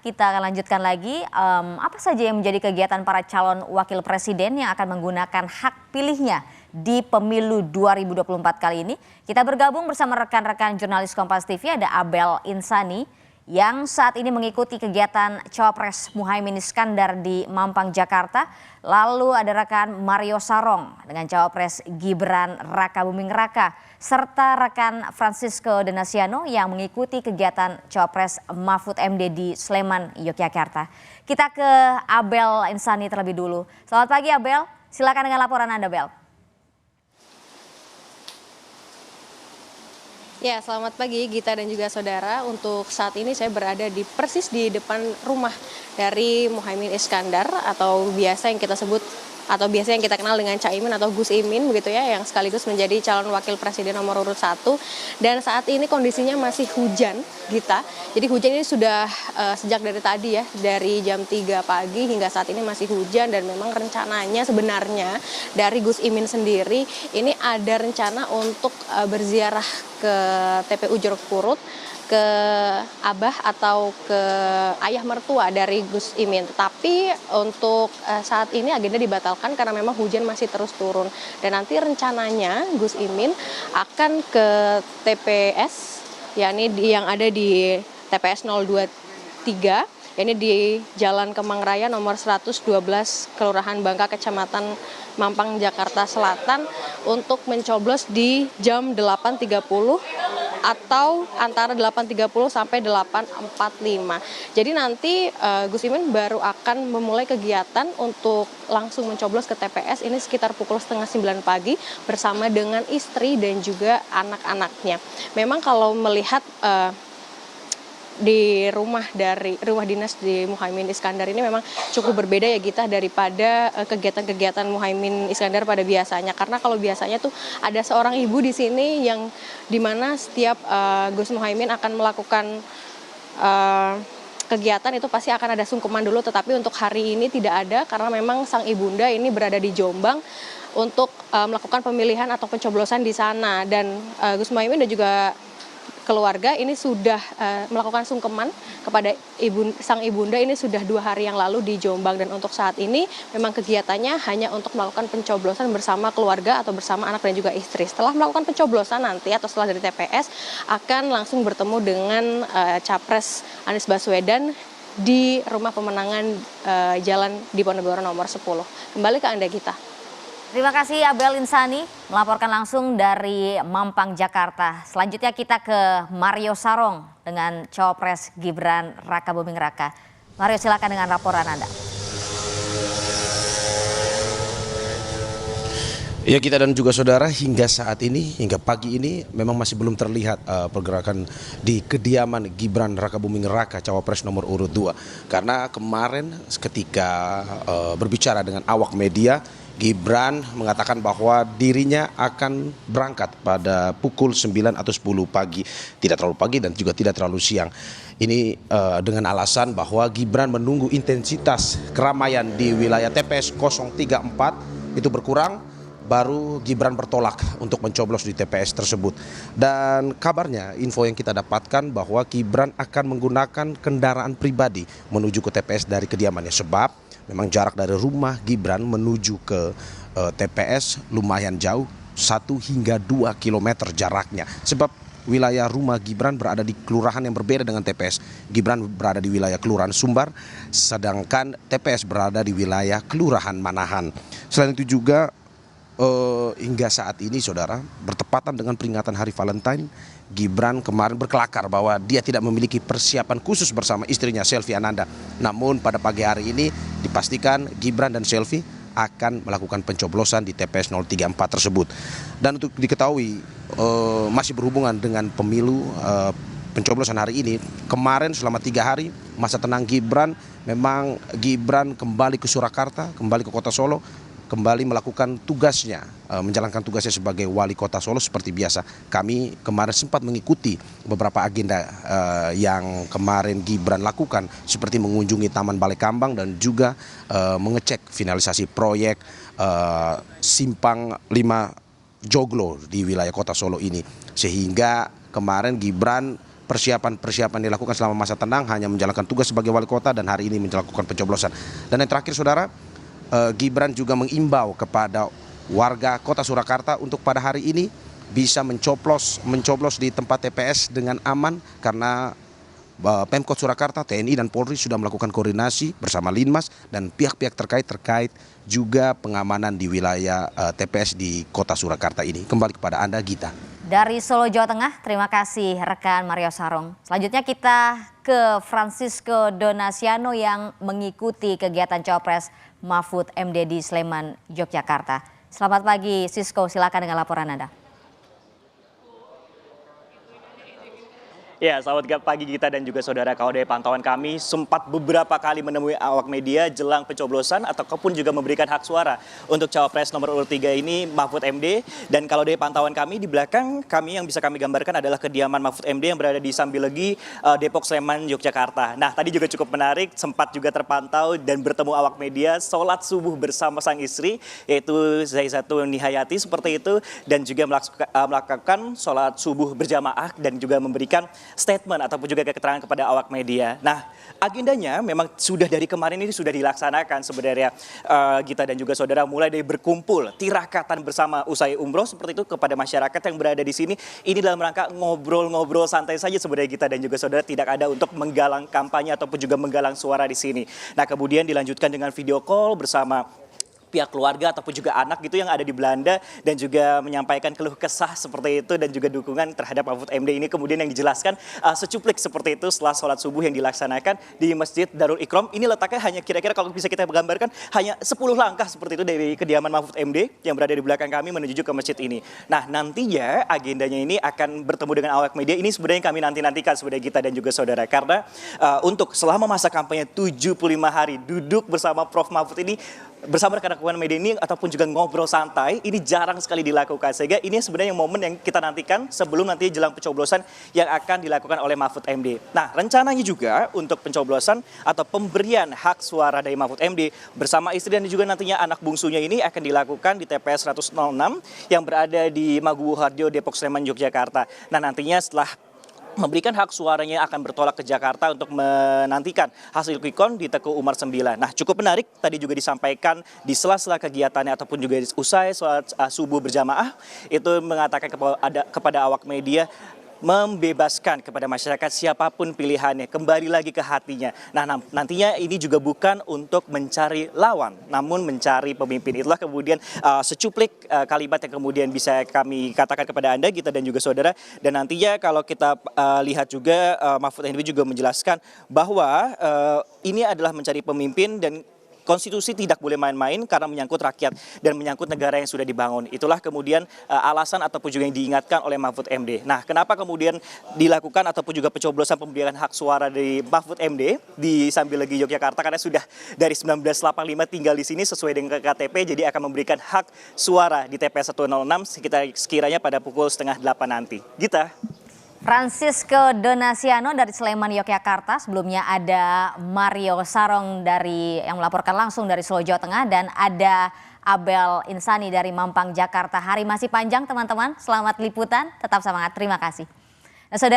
kita akan lanjutkan lagi. Apa saja yang menjadi kegiatan para calon wakil presiden yang akan menggunakan hak pilihnya di pemilu 2024 kali ini? Kita bergabung bersama rekan-rekan jurnalis Kompas TV, ada Abel Insani yang saat ini mengikuti kegiatan Cawapres Muhaimin Iskandar di Mampang, Jakarta. Lalu ada rekan Mario Sarong dengan Cawapres Gibran Rakabuming Raka, serta rekan Francisco Denasiano yang mengikuti kegiatan Cawapres Mahfud MD di Sleman, Yogyakarta. Kita ke Abel Insani terlebih dulu. Selamat pagi Abel, silakan dengan laporan Anda, Bel. Ya, selamat pagi Gita dan juga saudara. Untuk saat ini saya berada persis di depan rumah dari Muhaimin Iskandar atau biasa yang kita sebut atau biasa yang kita kenal dengan Caimin atau Gus Imin begitu ya, yang sekaligus menjadi calon wakil presiden nomor urut 1. Dan saat ini kondisinya masih hujan, Gita. Jadi hujan ini sudah sejak dari tadi ya, dari jam 3 pagi hingga saat ini masih hujan, dan memang rencananya sebenarnya dari Gus Imin sendiri ini ada rencana untuk berziarah ke TPU Jeruk Purut, ke abah atau ke ayah mertua dari Gus Imin. Tetapi untuk saat ini agenda dibatalkan karena memang hujan masih terus turun. Dan nanti rencananya Gus Imin akan ke TPS, yakni yang ada di TPS 023, yakni di Jalan Kemang Raya nomor 112 Kelurahan Bangka, Kecamatan Mampang, Jakarta Selatan, untuk mencoblos di jam 8.30 atau antara 8.30 sampai 8.45. Jadi nanti Gus Imin baru akan memulai kegiatan untuk langsung mencoblos ke TPS ini sekitar pukul 8:30 pagi bersama dengan istri dan juga anak-anaknya. Memang kalau melihat di rumah dinas di Muhaimin Iskandar ini memang cukup berbeda ya Gita daripada kegiatan-kegiatan Muhaimin Iskandar pada biasanya, karena kalau biasanya tuh ada seorang ibu di sini yang dimana setiap Gus Muhaimin akan melakukan kegiatan itu pasti akan ada sungkeman dulu, tetapi untuk hari ini tidak ada karena memang sang ibunda ini berada di Jombang untuk melakukan pemilihan atau pencoblosan di sana. Dan Gus Muhaimin dan juga keluarga ini sudah melakukan sungkeman kepada sang ibunda ini sudah 2 hari yang lalu di Jombang, dan untuk saat ini memang kegiatannya hanya untuk melakukan pencoblosan bersama keluarga atau bersama anak dan juga istri. Setelah melakukan pencoblosan nanti atau setelah dari TPS akan langsung bertemu dengan Capres Anies Baswedan di rumah pemenangan Jalan Diponegoro nomor 10. Kembali ke Anda, Gita. Terima kasih Abel Insani melaporkan langsung dari Mampang, Jakarta. Selanjutnya kita ke Mario Sarong dengan Cawapres Gibran Rakabuming Raka. Mario, silakan dengan laporan Anda. Ya, kita dan juga saudara, hingga saat ini, hingga pagi ini memang masih belum terlihat pergerakan di kediaman Gibran Rakabuming Raka, Cawapres nomor urut 2. Karena kemarin ketika berbicara dengan awak media, Gibran mengatakan bahwa dirinya akan berangkat pada pukul 9 atau 10 pagi. Tidak terlalu pagi dan juga tidak terlalu siang. Ini dengan alasan bahwa Gibran menunggu intensitas keramaian di wilayah TPS 034 itu berkurang, baru Gibran bertolak untuk mencoblos di TPS tersebut. Dan kabarnya, info yang kita dapatkan bahwa Gibran akan menggunakan kendaraan pribadi menuju ke TPS dari kediamannya, sebab memang jarak dari rumah Gibran menuju ke TPS lumayan jauh, 1 hingga 2 km jaraknya. Sebab wilayah rumah Gibran berada di kelurahan yang berbeda dengan TPS. Gibran berada di wilayah Kelurahan Sumbar, sedangkan TPS berada di wilayah Kelurahan Manahan. Selain itu juga hingga saat ini saudara, bertepatan dengan peringatan Hari Valentine, Gibran kemarin berkelakar bahwa dia tidak memiliki persiapan khusus bersama istrinya Selvi Ananda. Namun pada pagi hari ini dipastikan Gibran dan Selvi akan melakukan pencoblosan di TPS 034 tersebut. Dan untuk diketahui masih berhubungan dengan pemilu pencoblosan hari ini, kemarin selama 3 hari masa tenang Gibran, memang Gibran kembali ke Surakarta, kembali ke kota Solo, kembali melakukan tugasnya, menjalankan tugasnya sebagai wali kota Solo seperti biasa. Kami kemarin sempat mengikuti beberapa agenda yang kemarin Gibran lakukan, seperti mengunjungi Taman Balai Kambang dan juga mengecek finalisasi proyek Simpang 5 Joglo di wilayah kota Solo ini. Sehingga kemarin Gibran persiapan dilakukan selama masa tenang, hanya menjalankan tugas sebagai wali kota dan hari ini melakukan pencoblosan. Dan yang terakhir saudara, Gibran juga mengimbau kepada warga kota Surakarta untuk pada hari ini bisa mencoblos di tempat TPS dengan aman, karena Pemkot Surakarta, TNI dan Polri sudah melakukan koordinasi bersama Linmas dan pihak-pihak terkait juga pengamanan di wilayah TPS di kota Surakarta ini. Kembali kepada Anda, Gita. Dari Solo, Jawa Tengah, terima kasih rekan Mario Sarong. Selanjutnya kita ke Francisco Donasiano yang mengikuti kegiatan Cawapres Mahfud MD di Sleman, Yogyakarta. Selamat pagi, Sisko, silakan dengan laporan Anda. Ya, selamat pagi Gita dan juga saudara. Kalau dari pantauan kami sempat beberapa kali menemui awak media jelang pencoblosan ataupun juga memberikan hak suara untuk Cawapres nomor urut 3 ini Mahfud MD. Dan kalau dari pantauan kami di belakang kami yang bisa kami gambarkan adalah kediaman Mahfud MD yang berada di Sambilegi, Depok, Sleman, Yogyakarta. Nah, tadi juga cukup menarik, sempat juga terpantau dan bertemu awak media sholat subuh bersama sang istri yaitu Zaizatun Nihayati seperti itu, dan juga melakukan sholat subuh berjamaah dan juga memberikan statement ataupun juga keterangan kepada awak media. Nah, agendanya memang sudah dari kemarin ini sudah dilaksanakan sebenarnya Gita dan juga saudara, mulai dari berkumpul tirakatan bersama usai umroh seperti itu kepada masyarakat yang berada di sini. Ini dalam rangka ngobrol-ngobrol santai saja sebenarnya Gita dan juga saudara, tidak ada untuk menggalang kampanye ataupun juga menggalang suara di sini. Nah, kemudian dilanjutkan dengan video call bersama pihak keluarga ataupun juga anak gitu yang ada di Belanda, dan juga menyampaikan keluh kesah seperti itu dan juga dukungan terhadap Mahfud MD ini, kemudian yang dijelaskan secuplik seperti itu setelah sholat subuh yang dilaksanakan di Masjid Darul Ikram. Ini letaknya hanya kira-kira kalau bisa kita gambarkan hanya 10 langkah seperti itu dari kediaman Mahfud MD yang berada di belakang kami menuju ke masjid ini. Nah, nantinya agendanya ini akan bertemu dengan awak media. Ini sebenarnya kami nantikan sebenarnya Gita dan juga saudara, karena untuk selama masa kampanye 75 hari duduk bersama Prof Mahfud ini bersama rekan-rekan media ini ataupun juga ngobrol santai, ini jarang sekali dilakukan, sehingga ini sebenarnya momen yang kita nantikan sebelum nanti jelang pencoblosan yang akan dilakukan oleh Mahfud MD. Nah, rencananya juga untuk pencoblosan atau pemberian hak suara dari Mahfud MD bersama istri dan juga nantinya anak bungsunya ini akan dilakukan di TPS 106 yang berada di Maguwo Harjo, Depok, Sleman, Yogyakarta. Nah, nantinya setelah memberikan hak suaranya akan bertolak ke Jakarta untuk menantikan hasil quick count di Teguh Umar 9. Nah, cukup menarik tadi juga disampaikan di sela-sela kegiatannya ataupun juga usai sholat subuh berjamaah, itu mengatakan kepada awak media, membebaskan kepada masyarakat siapapun pilihannya, kembali lagi ke hatinya. Nah, nantinya ini juga bukan untuk mencari lawan, namun mencari pemimpin. Itulah kemudian secuplik kalimat yang kemudian bisa kami katakan kepada Anda, Gita dan juga saudara. Dan nantinya kalau kita lihat juga Mahfud MD juga menjelaskan bahwa ini adalah mencari pemimpin dan konstitusi tidak boleh main-main karena menyangkut rakyat dan menyangkut negara yang sudah dibangun. Itulah kemudian alasan ataupun juga yang diingatkan oleh Mahfud MD. Nah, kenapa kemudian dilakukan ataupun juga pencoblosan pemberian hak suara dari Mahfud MD di Sambilegi, Yogyakarta? Karena sudah dari 1985 tinggal di sini sesuai dengan KTP, jadi akan memberikan hak suara di TPS 106 sekiranya pada pukul 7:30 nanti. Gita. Francisco Donasiano dari Sleman, Yogyakarta. Sebelumnya ada Mario Sarong yang melaporkan langsung dari Solo, Jawa Tengah, dan ada Abel Insani dari Mampang, Jakarta. Hari masih panjang teman-teman, selamat liputan, tetap semangat, terima kasih. Nah, saudara.